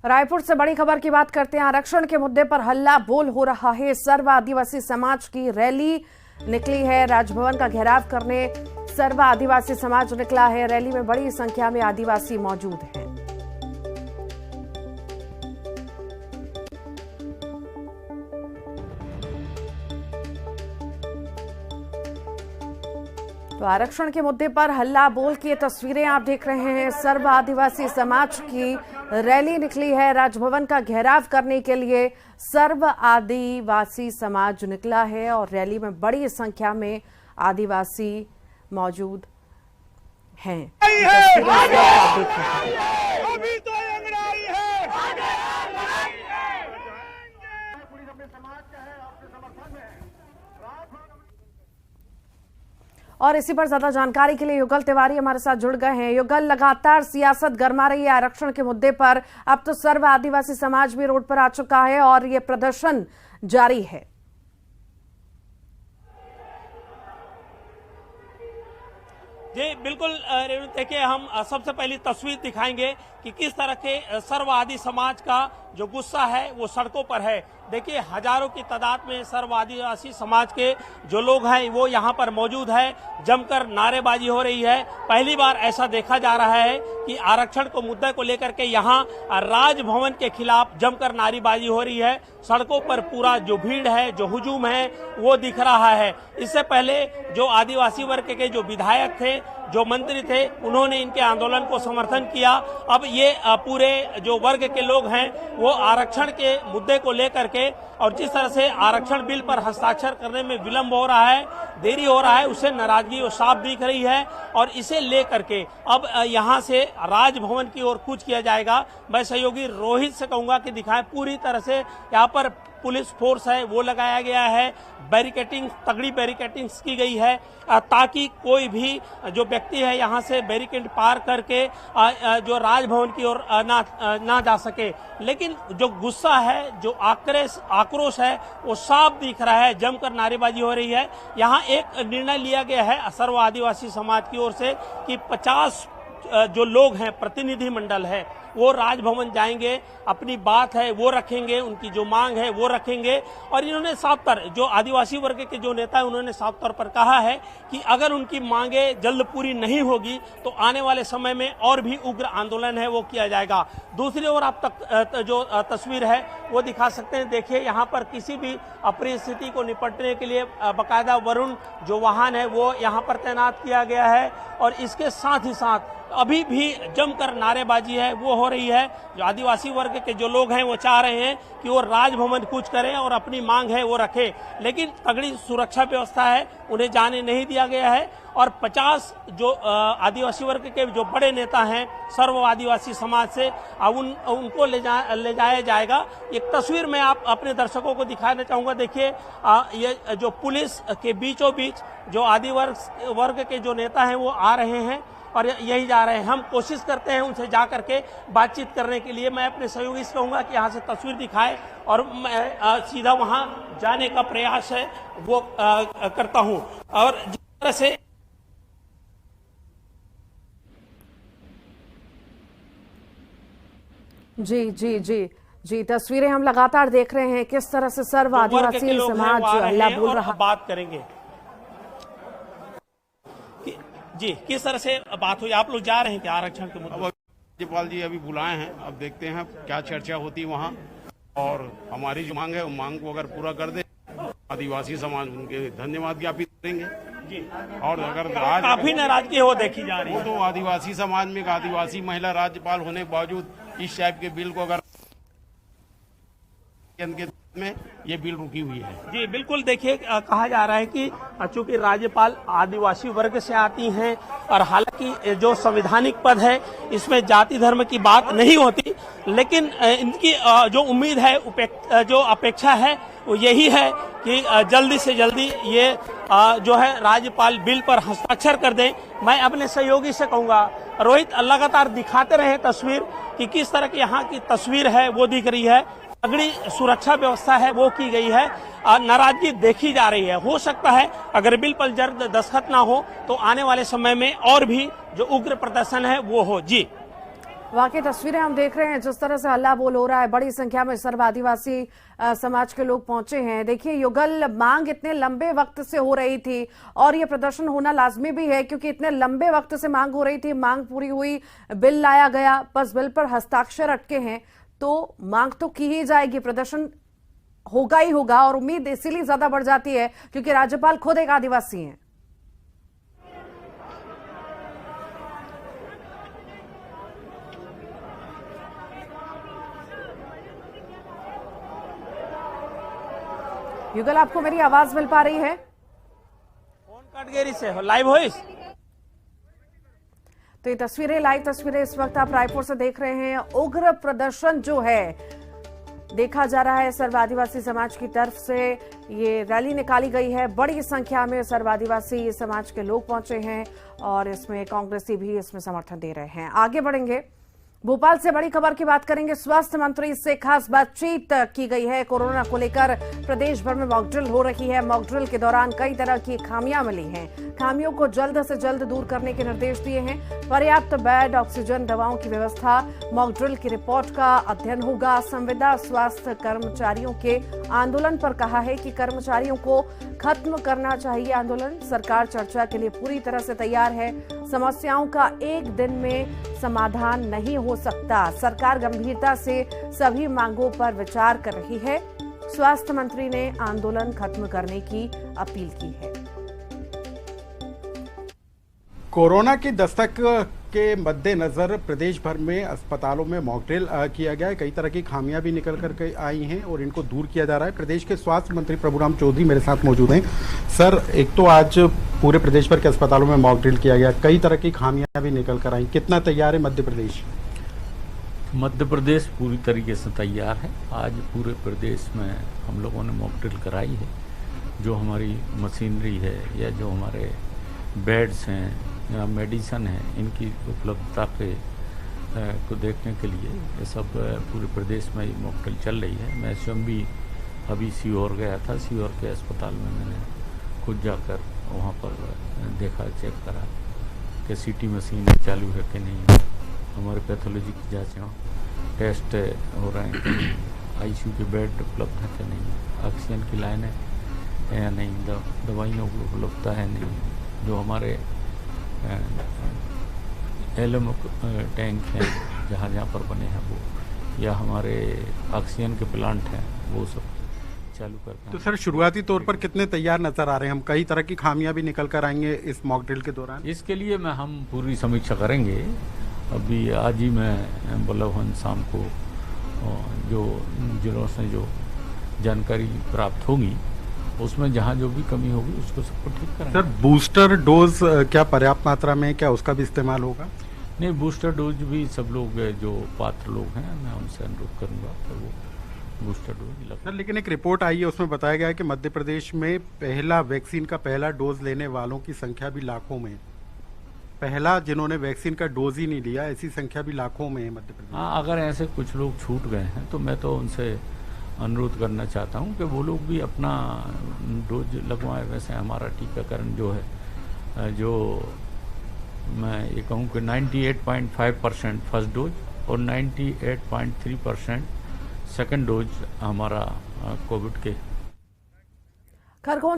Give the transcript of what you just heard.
रायपुर से बड़ी खबर की बात करते हैं। आरक्षण के मुद्दे पर हल्ला बोल हो रहा है। सर्व आदिवासी समाज की रैली निकली है। राजभवन का घेराव करने सर्व आदिवासी समाज निकला है। रैली में बड़ी संख्या में आदिवासी मौजूद हैं। तो आरक्षण के मुद्दे पर हल्ला बोल की तस्वीरें आप देख रहे हैं। सर्व आदिवासी समाज की रैली निकली है। राजभवन का घेराव करने के लिए सर्व आदिवासी समाज निकला है और रैली में बड़ी संख्या में आदिवासी मौजूद हैं। और इसी पर ज्यादा जानकारी के लिए युगल तिवारी हमारे साथ जुड़ गए हैं। युगल, लगातार सियासत गरमा रही है आरक्षण के मुद्दे पर। अब तो सर्व आदिवासी समाज भी रोड पर आ चुका है और ये प्रदर्शन जारी है। जी बिल्कुल रेणु, देखिए हम सबसे पहली तस्वीर दिखाएंगे कि किस तरह के सर्व आदि समाज का जो गुस्सा है वो सड़कों पर है। देखिए हजारों की तादाद में सर्व आदिवासी समाज के जो लोग हैं वो यहाँ पर मौजूद है। जमकर नारेबाजी हो रही है। पहली बार ऐसा देखा जा रहा है कि आरक्षण को मुद्दे को लेकर के यहाँ राजभवन के खिलाफ जमकर नारेबाजी हो रही है। सड़कों पर पूरा जो भीड़ है, जो हुजूम है वो दिख रहा है। इससे पहले जो आदिवासी वर्ग के जो विधायक थे, जो मंत्री थे, उन्होंने इनके आंदोलन को समर्थन किया। अब ये पूरे जो वर्ग के लोग हैं वो आरक्षण के मुद्दे को लेकर के और जिस तरह से आरक्षण बिल पर हस्ताक्षर करने में विलंब हो रहा है, देरी हो रहा है, उससे नाराजगी वो साफ दिख रही है। और इसे लेकर के अब यहाँ से राजभवन की ओर कूच किया जाएगा। मैं सहयोगी रोहित से कहूंगा कि दिखाएं, पूरी तरह से यहाँ पर पुलिस फोर्स है वो लगाया गया है। बैरिकेटिंग, तगड़ी बैरिकेटिंग्स की गई है ताकि कोई भी जो व्यक्ति है यहाँ से बैरिकेड पार करके जो राजभवन की ओर ना जा सके। लेकिन जो गुस्सा है, जो आक्रोश है वो साफ दिख रहा है। जमकर नारेबाजी हो रही है। यहाँ एक निर्णय लिया गया है सर्व आदिवासी समाज की ओर से कि 50 जो लोग हैं, प्रतिनिधि मंडल है, वो राजभवन जाएंगे, अपनी बात है वो रखेंगे, उनकी जो मांग है वो रखेंगे। और इन्होंने साफ तौर, जो आदिवासी वर्ग के जो नेता है उन्होंने साफ तौर पर कहा है कि अगर उनकी मांगे जल्द पूरी नहीं होगी तो आने वाले समय में और भी उग्र आंदोलन है वो किया जाएगा। दूसरी ओर आप तक जो तस्वीर है वो दिखा सकते हैं। देखिए यहाँ पर किसी भी अप्रिय स्थिति को निपटने के लिए बाकायदा वरुण जो वाहन है वो यहाँ पर तैनात किया गया है। और इसके साथ ही साथ अभी भी जमकर नारेबाजी है वो हो रही है। जो आदिवासी वर्ग के जो लोग हैं वो चाह रहे हैं कि वो राजभवन कूच करें और अपनी मांग है वो रखें, लेकिन तगड़ी सुरक्षा व्यवस्था है, उन्हें जाने नहीं दिया गया है। और 50 जो आदिवासी वर्ग के जो बड़े नेता हैं सर्व आदिवासी समाज से उनको ले जाया जाएगा। एक तस्वीर में आप अपने दर्शकों को दिखाना चाहूंगा। देखिए ये जो पुलिस के बीचों बीच जो आदिवासी वर्ग के जो नेता हैं वो आ रहे हैं और यही जा रहे हैं। हम कोशिश करते हैं उनसे जा करके बातचीत करने के लिए। मैं अपने सहयोगी से कहूंगा कि यहाँ से तस्वीर दिखाए और मैं सीधा वहाँ जाने का प्रयास है वो करता हूँ। और जिस तरह से जी तस्वीरें हम लगातार देख रहे हैं किस तरह से सर्व आदिवासी समाज हल्ला बोल रहा है। बात करेंगे जी, किस तरह से बात हुई? आप लोग जा रहे हैं क्या आरक्षण के मुद्दे? राज्यपाल जी अभी बुलाए हैं, अब देखते हैं क्या चर्चा होती है वहाँ। और हमारी जो मांग है वो मांग को अगर पूरा कर दे आदिवासी समाज उनके धन्यवाद ज्ञापित करेंगे जी। और अगर आज काफी नाराजगी हो देखी जा रही है तो आदिवासी समाज में एक आदिवासी महिला राज्यपाल होने के बावजूद इस टाइप के बिल को अगर में ये बिल रुकी हुई है। जी बिल्कुल, देखिए कहा जा रहा है कि चूंकि राज्यपाल आदिवासी वर्ग से आती हैं और हालांकि जो संवैधानिक पद है इसमें जाति धर्म की बात नहीं होती, लेकिन इनकी जो उम्मीद है, जो अपेक्षा है वो यही है कि जल्दी से जल्दी ये जो है राज्यपाल बिल पर हस्ताक्षर कर दें। मैं अपने सहयोगी से कहूंगा रोहित, लगातार दिखाते रहे तस्वीर कि किस तरह की यहाँ की तस्वीर है वो दिख रही है। तगड़ी सुरक्षा व्यवस्था है वो की गई है। नाराजगी देखी जा रही है। हो सकता है अगर बिल पर जल्द दस्तखत ना हो तो आने वाले समय में और भी जो उग्र प्रदर्शन है वो हो। जी वाकई तस्वीरें हम देख रहे हैं, जिस तरह से हल्ला बोल हो रहा है, बड़ी संख्या में सर्व आदिवासी समाज के लोग पहुंचे हैं। देखिए युगल, मांग इतने लंबे वक्त से हो रही थी और ये प्रदर्शन होना लाजमी भी है, क्योंकि इतने लंबे वक्त से मांग हो रही थी, मांग पूरी हुई, बिल लाया गया, बस बिल पर हस्ताक्षर अटके हैं, तो मांग तो की ही जाएगी, प्रदर्शन होगा ही होगा। और उम्मीद इसीलिए ज्यादा बढ़ जाती है क्योंकि राज्यपाल खुद एक आदिवासी हैं। युगल, आपको मेरी आवाज मिल पा रही है? फोन कट गई से लाइव वॉइस। तो ये तस्वीरें, लाइव तस्वीरें इस वक्त आप रायपुर से देख रहे हैं। उग्र प्रदर्शन जो है देखा जा रहा है सर्व आदिवासी समाज की तरफ से। ये रैली निकाली गई है, बड़ी संख्या में सर्व आदिवासी समाज के लोग पहुंचे हैं और इसमें कांग्रेसी भी इसमें समर्थन दे रहे हैं। आगे बढ़ेंगे, भोपाल से बड़ी खबर की बात करेंगे। स्वास्थ्य मंत्री से खास बातचीत की गई है। कोरोना को लेकर प्रदेश भर में मॉकड्रिल हो रही है। मॉकड्रिल के दौरान कई तरह की खामियां मिली हैं, खामियों को जल्द से जल्द दूर करने के निर्देश दिए हैं। पर्याप्त बेड, ऑक्सीजन, दवाओं की व्यवस्था। मॉकड्रिल की रिपोर्ट का अध्ययन होगा। संविदा स्वास्थ्य कर्मचारियों के आंदोलन पर कहा है कि कर्मचारियों को खत्म करना चाहिए आंदोलन। सरकार चर्चा के लिए पूरी तरह से तैयार है। समस्याओं का एक दिन में समाधान नहीं हो सकता। सरकार गंभीरता से सभी मांगों पर विचार कर रही है। स्वास्थ्य मंत्री ने आंदोलन खत्म करने की अपील की है। कोरोना की दस्तक के मद्देनजर प्रदेश भर में अस्पतालों में मॉकड्रिल किया गया है। कई तरह की खामियां भी निकल करके आई हैं और इनको दूर किया जा रहा है। प्रदेश के स्वास्थ्य मंत्री प्रभुराम चौधरी मेरे साथ मौजूद हैं। सर, एक तो आज पूरे प्रदेश भर के अस्पतालों में मॉकड्रिल किया गया, कई तरह की खामियां भी निकल कर आई, कितना तैयार है मध्य प्रदेश? मध्य प्रदेश पूरी तरीके से तैयार है। आज पूरे प्रदेश में हम लोगों ने मॉकड्रिल कराई है। जो हमारी मशीनरी है या जो हमारे बेड्स हैं या मेडिसन है, इनकी उपलब्धता पे को देखने के लिए ये सब पूरे प्रदेश में मॉकड्रिल चल रही है। मैं स्वयं भी अभी सीहोर गया था। सीहोर के अस्पताल में मैंने खुद जाकर वहाँ पर देखा, चेक करा कि सीटी मशीन चालू है कि नहीं, हमारे पैथोलॉजी की जाँचें, टेस्ट हो रहे हैं कि नहीं, आईसीयू के बेड उपलब्ध है कि नहीं, ऑक्सीजन की लाइनें है या नहीं, दवाइयों की उपलब्धता है नहीं, जो हमारे एलएम टैंक हैं जहाँ जहाँ पर बने हैं वो, या हमारे ऑक्सीजन के प्लांट हैं, वो सब चालू करते हैं। तो सर, शुरुआती तौर पर कितने तैयार नजर आ रहे हैं? हम कई तरह की खामियां भी निकल कर आएंगे इस मॉकड्रिल के दौरान। इसके लिए हम पूरी समीक्षा करेंगे। अभी आज ही मैं बल्लभगंज शाम को जो जिलों से जो जानकारी प्राप्त होगी उसमें जहाँ जो भी कमी होगी उसको सबको ठीक करेंगे। सर, बूस्टर डोज क्या पर्याप्त मात्रा में, क्या उसका भी इस्तेमाल होगा? नहीं, बूस्टर डोज भी सब लोग जो पात्र लोग हैं, मैं उनसे अनुरोध करूँगा कि वो बूस्टर डोज लगें। सर, लेकिन एक रिपोर्ट आई है, उसमें बताया गया है कि मध्य प्रदेश में पहला वैक्सीन का पहला डोज लेने वालों की संख्या भी लाखों में, पहला जिन्होंने वैक्सीन का डोज ही नहीं लिया, ऐसी संख्या भी लाखों में है मध्य प्रदेश। हाँ, अगर ऐसे कुछ लोग छूट गए हैं तो मैं तो उनसे अनुरोध करना चाहता हूँ कि वो लोग भी अपना डोज लगवाएं। वैसे हमारा टीकाकरण जो है, जो मैं ये कहूँ कि 98.5% फर्स्ट डोज और 98.3% सेकंड डोज हमारा कोविड के। खरगोन